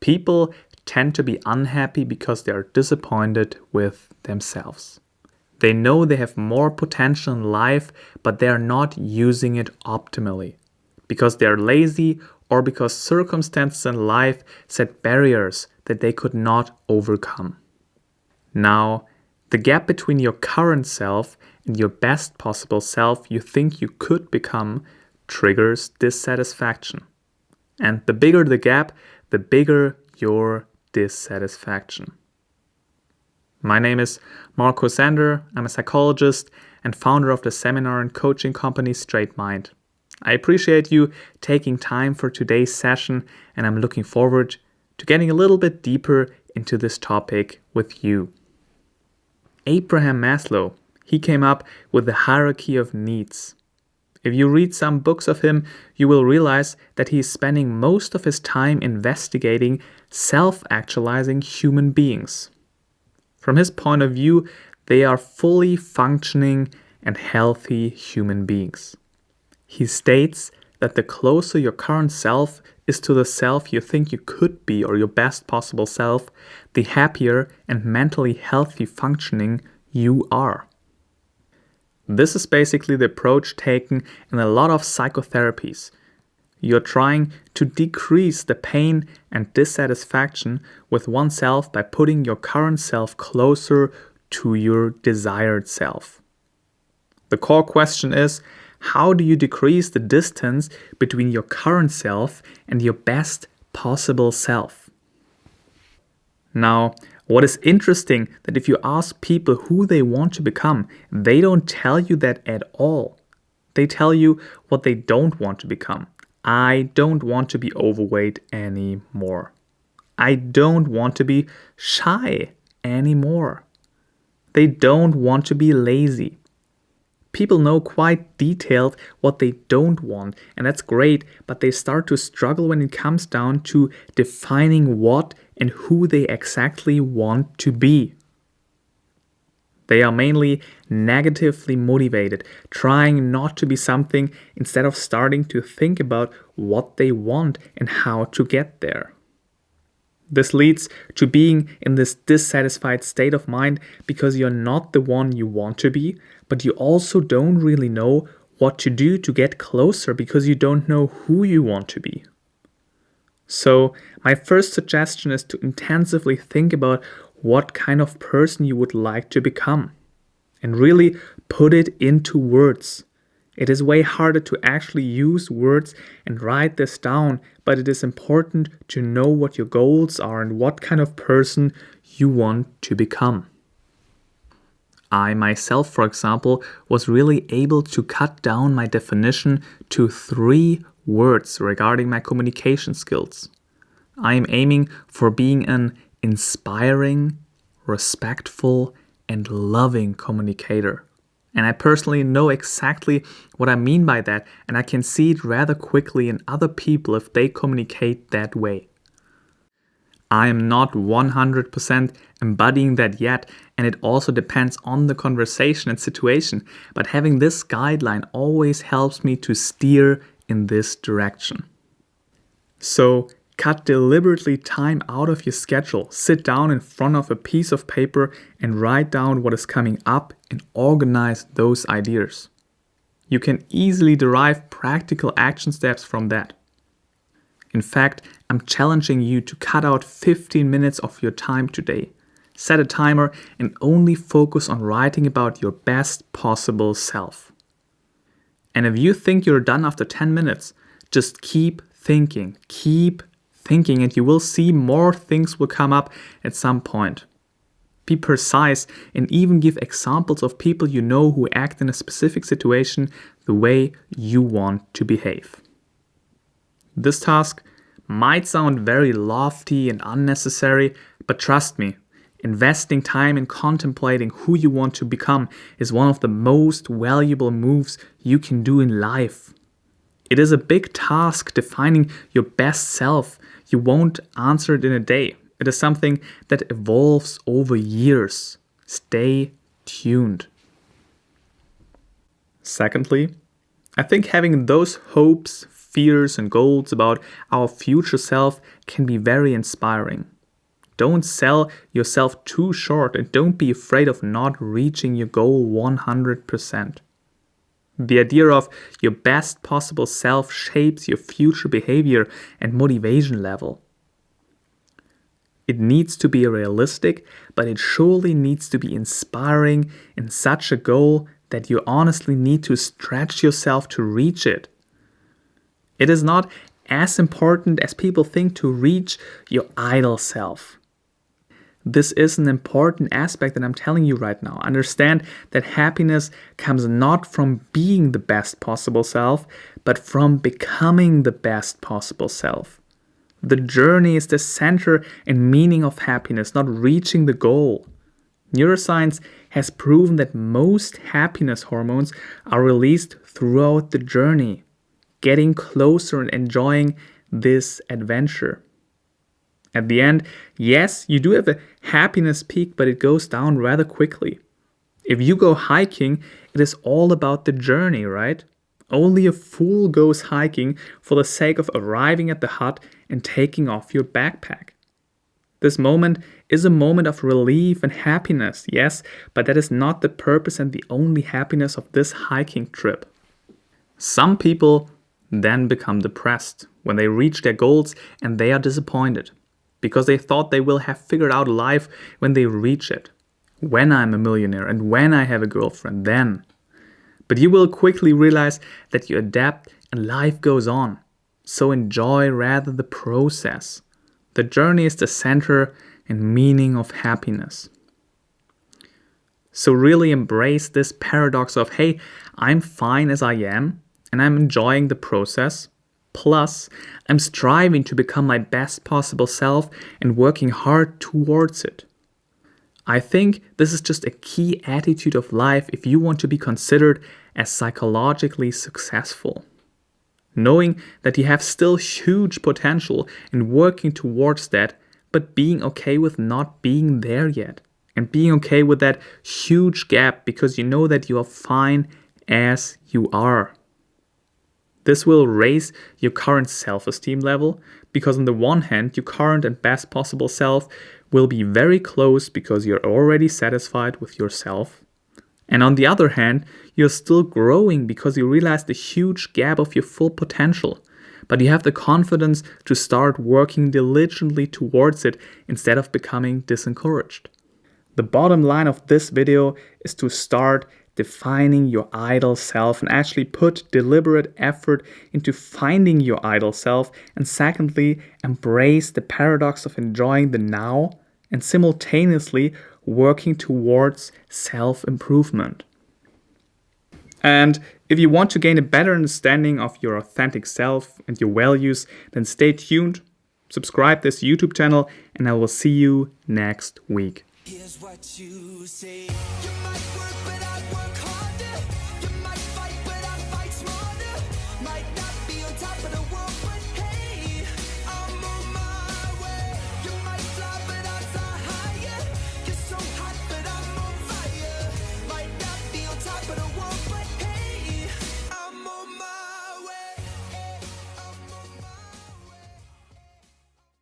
People tend to be unhappy because they are disappointed with themselves. They know they have more potential in life, but they are not using it optimally because they are lazy or because circumstances in life set barriers that they could not overcome. Now, the gap between your current self and your best possible self you think you could become triggers dissatisfaction. And the bigger the gap, the bigger your dissatisfaction. My name is Marco Sander. I'm a psychologist and founder of the seminar and coaching company Straight Mind. I appreciate you taking time for today's session, and I'm looking forward to getting a little bit deeper into this topic with you. Abraham Maslow, he came up with the hierarchy of needs. If you read some books of him, you will realize that he is spending most of his time investigating self-actualizing human beings. From his point of view, they are fully functioning and healthy human beings. He states that the closer your current self is to the self you think you could be or your best possible self, the happier and mentally healthy functioning you are. This is basically the approach taken in a lot of psychotherapies. You're trying to decrease the pain and dissatisfaction with oneself by putting your current self closer to your desired self. The core question is, how do you decrease the distance between your current self and your best possible self? Now, what is interesting that if you ask people who they want to become, they don't tell you that at all. They tell you what they don't want to become. I don't want to be overweight anymore. I don't want to be shy anymore. They don't want to be lazy. People know quite detailed what they don't want, and that's great, but they start to struggle when it comes down to defining what and who they exactly want to be. They are mainly negatively motivated, trying not to be something instead of starting to think about what they want and how to get there. This leads to being in this dissatisfied state of mind because you're not the one you want to be, but you also don't really know what to do to get closer because you don't know who you want to be. So, my first suggestion is to intensively think about what kind of person you would like to become and really put it into words. It is way harder to actually use words and write this down, but it is important to know what your goals are and what kind of person you want to become. I myself, for example, was really able to cut down my definition to 3 words regarding my communication skills. I am aiming for being an inspiring, respectful, and loving communicator. And I personally know exactly what I mean by that, and I can see it rather quickly in other people if they communicate that way. I am not 100% embodying that yet, and it also depends on the conversation and situation, but having this guideline always helps me to steer in this direction. So, cut deliberately time out of your schedule, sit down in front of a piece of paper and write down what is coming up and organize those ideas. You can easily derive practical action steps from that. In fact, I'm challenging you to cut out 15 minutes of your time today. Set a timer and only focus on writing about your best possible self. And if you think you're done after 10 minutes, just keep thinking, and you will see more things will come up at some point. Be precise and even give examples of people you know who act in a specific situation the way you want to behave. This task might sound very lofty and unnecessary, but trust me, investing time in contemplating who you want to become is one of the most valuable moves you can do in life. It is a big task defining your best self. You won't answer it in a day. It is something that evolves over years. Stay tuned. Secondly, I think having those hopes, fears and goals about our future self can be very inspiring. Don't sell yourself too short and don't be afraid of not reaching your goal 100%. The idea of your best possible self shapes your future behavior and motivation level. It needs to be realistic, but it surely needs to be inspiring in such a goal that you honestly need to stretch yourself to reach it. It is not as important as people think to reach your ideal self. This is an important aspect that I'm telling you right now. Understand that happiness comes not from being the best possible self, but from becoming the best possible self. The journey is the center and meaning of happiness, not reaching the goal. Neuroscience has proven that most happiness hormones are released throughout the journey, getting closer and enjoying this adventure. At the end, yes, you do have a happiness peak, but it goes down rather quickly. If you go hiking, it is all about the journey, right? Only a fool goes hiking for the sake of arriving at the hut and taking off your backpack. This moment is a moment of relief and happiness, yes, but that is not the purpose and the only happiness of this hiking trip. Some people then become depressed when they reach their goals and they are disappointed, because they thought they will have figured out life when they reach it. When I'm a millionaire and when I have a girlfriend, then. But you will quickly realize that you adapt and life goes on. So enjoy rather the process. The journey is the center and meaning of happiness. So really embrace this paradox of, hey, I'm fine as I am and I'm enjoying the process. Plus, I'm striving to become my best possible self and working hard towards it. I think this is just a key attitude of life if you want to be considered as psychologically successful. Knowing that you have still huge potential and working towards that, but being okay with not being there yet. And being okay with that huge gap because you know that you are fine as you are. This will raise your current self-esteem level because on the one hand, your current and best possible self will be very close because you're already satisfied with yourself. And on the other hand, you're still growing because you realize the huge gap of your full potential. But you have the confidence to start working diligently towards it instead of becoming disencouraged. The bottom line of this video is to start defining your ideal self and actually put deliberate effort into finding your ideal self, and secondly, embrace the paradox of enjoying the now and simultaneously working towards self-improvement. And if you want to gain a better understanding of your authentic self and your values, then stay tuned, subscribe this YouTube channel, and I will see you next week. Here's what you say. You might work, but